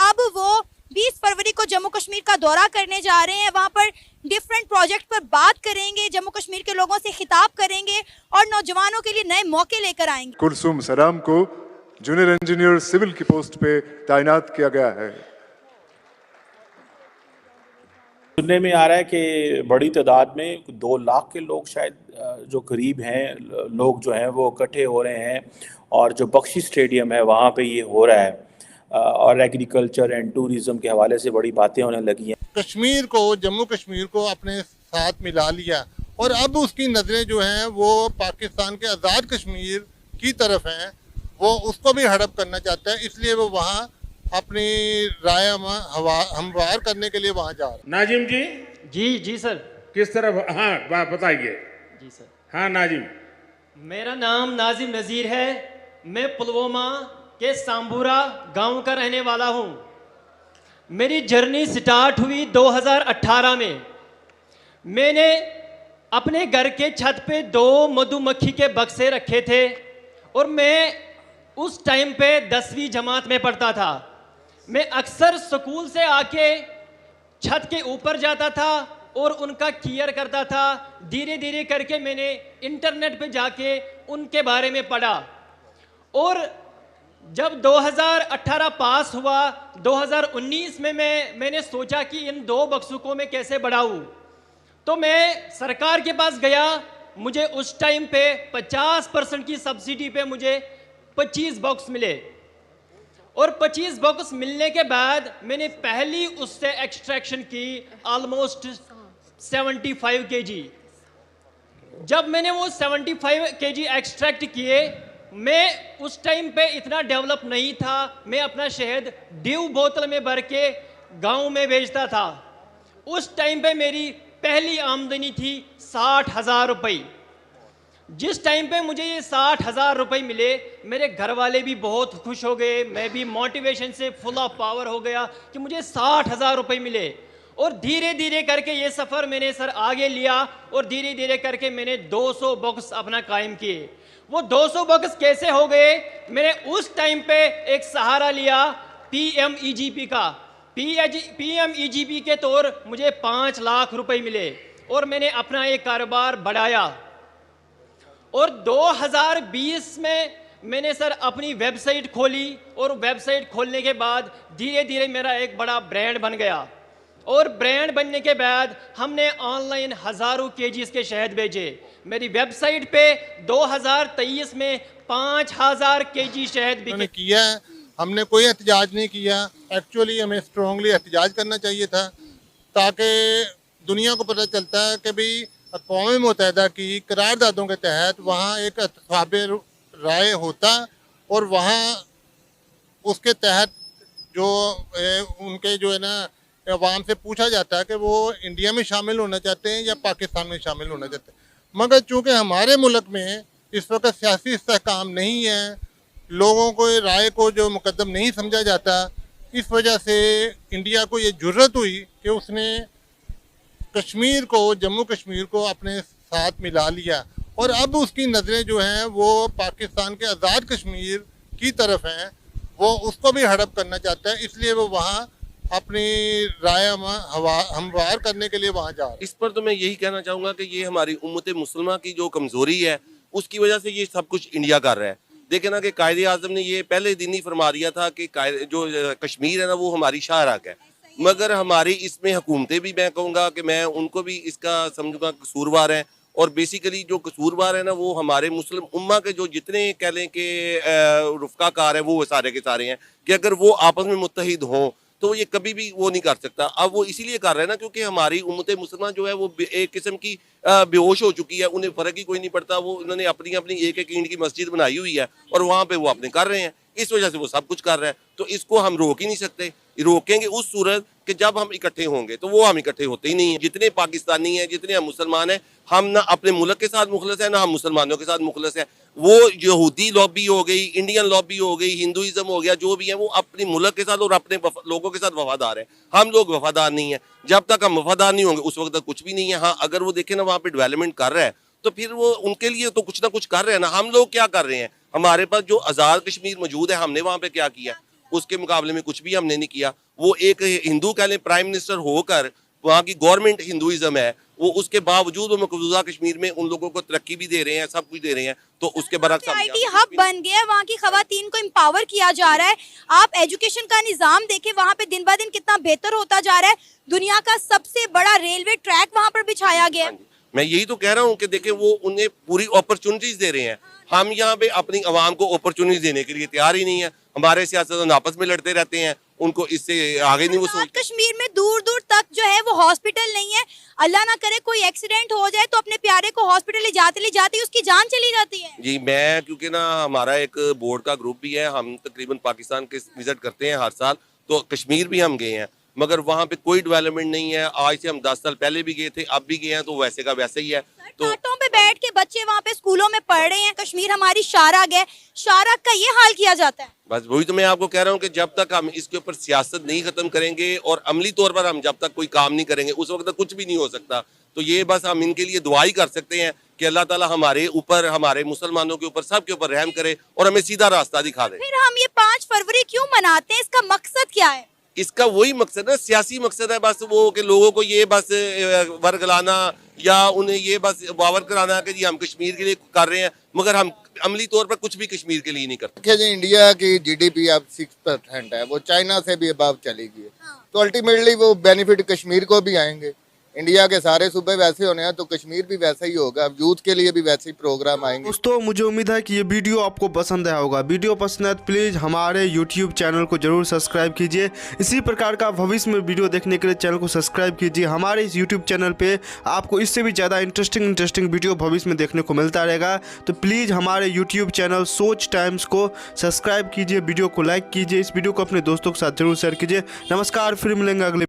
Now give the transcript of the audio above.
अब वो 20 फरवरी को जम्मू कश्मीर का दौरा करने जा रहे हैं। वहाँ पर डिफरेंट प्रोजेक्ट पर बात करेंगे, जम्मू कश्मीर के लोगों से खिताब करेंगे और नौजवानों के लिए नए मौके लेकर आएंगे। कुलसुम सलाम को जूनियर इंजीनियर सिविल की पोस्ट पे तैनात किया गया है। सुनने में आ रहा है कि बड़ी तादाद में 2 लाख के लोग शायद जो करीब हैं लोग जो हैं वो इकट्ठे हो रहे हैं और जो बख्शी स्टेडियम है वहाँ पे ये हो रहा है और एग्रीकल्चर एंड टूरिज़्म के हवाले से बड़ी बातें होने लगी हैं। कश्मीर को, जम्मू कश्मीर को अपने साथ मिला लिया और अब उसकी नज़रें जो हैं वो पाकिस्तान के आज़ाद कश्मीर की तरफ हैं, वो उसको भी हड़प करना चाहता है, इसलिए वो वहाँ अपनी राय हमवार करने के लिए वहाँ जा रहे हैं। नाजिम जी। जी सर। किस तरफ? हाँ बताइए। जी सर। हाँ नाजिम। मेरा नाम नाजिम नज़ीर है। मैं पुलवामा के सांबूरा गांव का रहने वाला हूं। मेरी जर्नी स्टार्ट हुई 2018 में। मैंने अपने घर के छत पे 2 मधुमक्खी के बक्से रखे थे और मैं उस टाइम पे 10वीं जमात में पढ़ता था। मैं अक्सर स्कूल से आके छत के ऊपर जाता था और उनका केयर करता था। धीरे धीरे करके मैंने इंटरनेट पे जाके उनके बारे में पढ़ा और जब 2018 पास हुआ, 2019 में मैंने सोचा कि इन 2 बक्सों को मैं कैसे बढ़ाऊं, तो मैं सरकार के पास गया। मुझे उस टाइम पे 50% की सब्सिडी पे मुझे 25 बॉक्स मिले और 25 बॉक्स मिलने के बाद मैंने पहली उससे एक्सट्रैक्शन की ऑलमोस्ट 75 केजी। जब मैंने वो 75 केजी एक्सट्रैक्ट किए, मैं उस टाइम पे इतना डेवलप नहीं था। मैं अपना शहद ड्यू बोतल में भर के गांव में बेचता था। उस टाइम पे मेरी पहली आमदनी थी 60,000 रुपये। जिस टाइम पे मुझे ये 60,000 रुपये मिले, मेरे घर वाले भी बहुत खुश हो गए। मैं भी मोटिवेशन से फुल ऑफ पावर हो गया कि मुझे 60,000 रुपये मिले। और धीरे धीरे करके ये सफ़र मैंने सर आगे लिया और धीरे धीरे करके मैंने 200 बॉक्स अपना कायम किए। वो 200 बॉक्स कैसे हो गए? मैंने उस टाइम पे एक सहारा लिया PMEGP का। PMEGP के तौर मुझे 5 लाख रुपए मिले और मैंने अपना एक कारोबार बढ़ाया। और 2020 में मैंने सर अपनी वेबसाइट खोली और वेबसाइट खोलने के बाद धीरे धीरे मेरा एक बड़ा ब्रांड बन गया। और ब्रांड बनने के बाद हमने ऑनलाइन हज़ारों केजीज के शहद बेचे। मेरी वेबसाइट पे 2023 में 5,000 केजी शहद बिके। किया, हमने कोई एहतजाज नहीं किया। एक्चुअली हमें स्ट्रांगली एहतजाज करना चाहिए था ताकि दुनिया को पता चलता है कि भाई अक़वाम मुत्तहिदा की करारदादों के तहत वहाँ एक इत्तेफ़ाक़ राय होता और वहाँ उसके तहत जो उनके जो है ना अवाम से पूछा जाता है कि वो इंडिया में शामिल होना चाहते हैं या पाकिस्तान में शामिल होना चाहते हैं। मगर चूँकि हमारे मुल्क में इस वक्त सियासी इस्तेहकाम नहीं है, लोगों को राय को जो मुकद्दम नहीं समझा जाता, इस वजह से इंडिया को ये जुर्रत हुई कि उसने कश्मीर को, जम्मू कश्मीर को अपने साथ मिला लिया और अब उसकी नज़रें जो हैं वो पाकिस्तान के आज़ाद कश्मीर की तरफ हैं, वो उसको भी हड़प करना चाहता है, इसलिए वो वहाँ अपनी राय हमवार करने के लिए वहाँ जा रहे हैं। इस पर तो मैं यही कहना चाहूँगा कि ये हमारी उम्मत मुसलमान की जो कमज़ोरी है उसकी वजह से ये सब कुछ इंडिया कर रहा है। देखे ना कि कायदे आज़म ने ये पहले दिन ही फरमा दिया था कि जो कश्मीर है ना वो हमारी शाहराग है, मगर हमारी इसमें हुकूमतें भी, मैं कहूँगा कि मैं उनको भी इसका समझूंगा कसूरवार हैं। और बेसिकली जो कसूरवार है ना वो हमारे मुस्लिम उम्मा के जो जितने कह लें कि रुफ़काकार हैं वो सारे के सारे हैं कि अगर वो आपस में मुत्तहिद हों तो ये कभी भी वो नहीं कर सकता। अब वो इसीलिए कर रहे हैं ना क्योंकि हमारी उम्मत मुसलमान जो है वो एक किस्म की बेहोश हो चुकी है, उन्हें फ़र्क ही कोई नहीं पड़ता। वो उन्होंने अपनी अपनी एक एक ईंट की मस्जिद बनाई हुई है और वहाँ पे वो अपने कर रहे हैं, इस वजह से वो सब कुछ कर रहे हैं। तो इसको हम रोक ही नहीं सकते। रोकेंगे उस सूरत कि जब हम इकट्ठे होंगे, तो वो हम इकट्ठे होते ही नहीं हैं। जितने पाकिस्तानी हैं, जितने हम मुसलमान हैं, हम ना अपने मुल्क के साथ मुखलस है, ना हम मुसलमानों के साथ मुखलस है। वो यहूदी लॉबी हो गई, इंडियन लॉबी हो गई, हिंदुइज्म हो गया, जो भी है वो अपने मुल्क के साथ और अपने लोगों के साथ वफादार है। हम लोग वफादार नहीं है। जब तक हम वफादार नहीं होंगे उस वक्त तक कुछ भी नहीं है। हाँ, अगर वो देखे ना वहाँ पे डेवलपमेंट कर रहा है तो फिर वो उनके लिए तो कुछ ना कुछ कर रहे हैं ना। हम लोग क्या कर रहे हैं? हमारे पास जो आज़ाद कश्मीर मौजूद है, हमने वहाँ पे क्या किया? उसके मुकाबले में कुछ भी हमने नहीं किया। वो एक हिंदू कह लें प्राइम मिनिस्टर होकर, वहाँ की गवर्नमेंट हिंदुइज्म है, वो उसके बावजूद वो मकबूजा कश्मीर में उन लोगों को तरक्की भी दे रहे हैं, सब कुछ दे रहे हैं। तो उसके बरक्स आईटी हब बन गया है, वहाँ की खवातीन को एम्पावर किया जा रहा है। आप एजुकेशन का निज़ाम देखें, वहाँ पे दिन ब दिन कितना बेहतर होता जा रहा है। दुनिया का सबसे बड़ा रेलवे ट्रैक वहाँ पर बिछाया गया है। मैं यही तो कह रहा हूँ कि देखें वो उन्हें पूरी अपॉर्चुनिटीज दे रहे हैं। हम यहाँ पे अपनी आवाम को अपॉर्चुनिटी देने के लिए तैयार ही नहीं है। हमारे सियासतदान आपस में लड़ते रहते हैं, उनको इससे आगे नहीं वो सोच। कश्मीर में दूर दूर तक जो है वो हॉस्पिटल नहीं है। अल्लाह ना करे कोई एक्सीडेंट हो जाए तो अपने प्यारे को हॉस्पिटल ले जाते ही उसकी जान चली जाती है। जी, मैं क्योंकि ना हमारा एक बोर्ड का ग्रुप भी है, हम तकरीबन पाकिस्तान के विजिट करते हैं हर साल, तो कश्मीर भी हम गए हैं, मगर वहाँ पे कोई डेवलपमेंट नहीं है। आज से हम 10 साल पहले भी गए थे, अब भी गए हैं, तो वैसे का वैसे ही है। तो टाटों पे बैठ के बच्चे वहाँ पे स्कूलों में पढ़ रहे हैं। कश्मीर हमारी शाराग है, शाराग का ये हाल किया जाता है। बस वही तो मैं आपको कह रहा हूँ कि जब तक हम इसके ऊपर सियासत नहीं खत्म करेंगे और अमली तौर पर हम जब तक कोई काम नहीं करेंगे, उस वक्त तक कुछ भी नहीं हो सकता। तो ये बस हम इनके लिए दुआ ही कर सकते हैं कि अल्लाह ताला हमारे ऊपर, हमारे मुसलमानों के ऊपर, सबके ऊपर रहम करे और हमें सीधा रास्ता दिखा दे। फिर हम ये 5 फरवरी क्यों मनाते हैं, इसका मकसद क्या है? इसका वही मकसद है, सियासी मकसद है बस, वो कि लोगों को ये बस वर्गलाना या उन्हें ये बस बावर कराना कि जी हम कश्मीर के लिए कर रहे हैं, मगर हम अमली तौर पर कुछ भी कश्मीर के लिए नहीं करते। देखिए जी, इंडिया की जीडीपी अब 6% है, वो चाइना से भी अबव चली गई है। तो अल्टीमेटली वो बेनिफिट कश्मीर को भी आएंगे। इंडिया के सारे सूबे वैसे होने हैं तो कश्मीर भी वैसा ही होगा। अब यूथ के लिए भी वैसे ही प्रोग्राम आएंगे। दोस्तों, मुझे उम्मीद है कि ये वीडियो आपको पसंद आया होगा। वीडियो पसंद है तो प्लीज़ हमारे यूट्यूब चैनल को जरूर सब्सक्राइब कीजिए। इसी प्रकार का भविष्य में वीडियो देखने के लिए चैनल को सब्सक्राइब कीजिए। हमारे इस यूट्यूब चैनल पे आपको इससे भी ज़्यादा इंटरेस्टिंग वीडियो भविष्य में देखने को मिलता रहेगा। तो प्लीज़ हमारे यूट्यूब चैनल सोच टाइम्स को सब्सक्राइब कीजिए, वीडियो को लाइक कीजिए, इस वीडियो को अपने दोस्तों के साथ जरूर शेयर कीजिए। नमस्कार, फिर मिलेंगे अगले